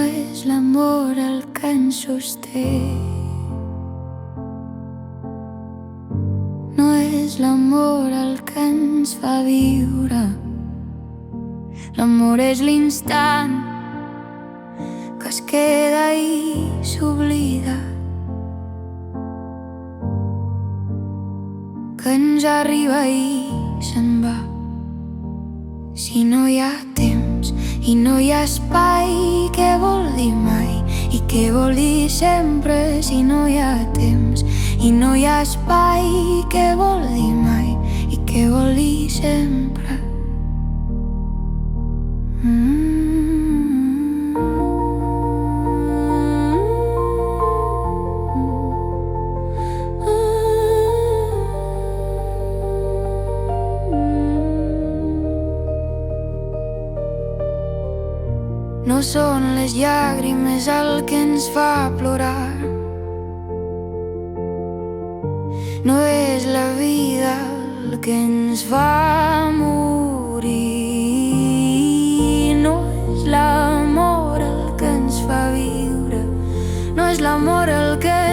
és l'amor el que ens sosté. No és l'amor el que ens fa viure. L'amor és l'instant que es queda i s'oblida, que ens arriba i se'n va. Si no hi ha temps i no hi ha espai, què vol dir mai? I què vol dir sempre? Si no hi ha temps i no hi ha espai, què vol dir mai? I què vol dir sempre? No són les llàgrimes el que ens fa plorar. No és la vida el que ens fa morir. No és l'amor el que ens fa viure. No és l'amor el que